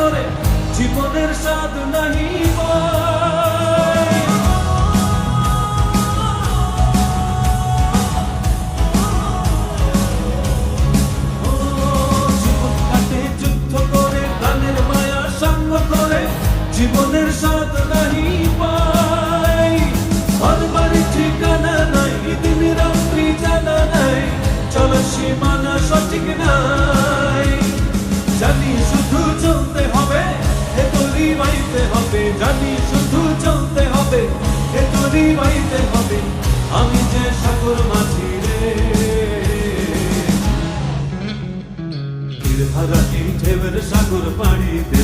করে জীবনের স্বাদ নাহি পাই। জীবন কাটে যুদ্ধ করে, প্রাণের মায়া সঙ্গ করে জীবনের স্বাদ নাহি পাই। ঘর বাড়ি ঠিকানা নাই, দিন রাত্রি জানা নাই, চলার সীমানা সঠিক নাই। জানি শুধু চলতে হবে, এ তরি বাইতে হবে, জানি শুধু চলতে হবে, এ তরি বাইতে হবে। আমি যে সাগর মাঝি রে, তীর হারা এই ঢেউয়ের সাগর পাড়ি দে।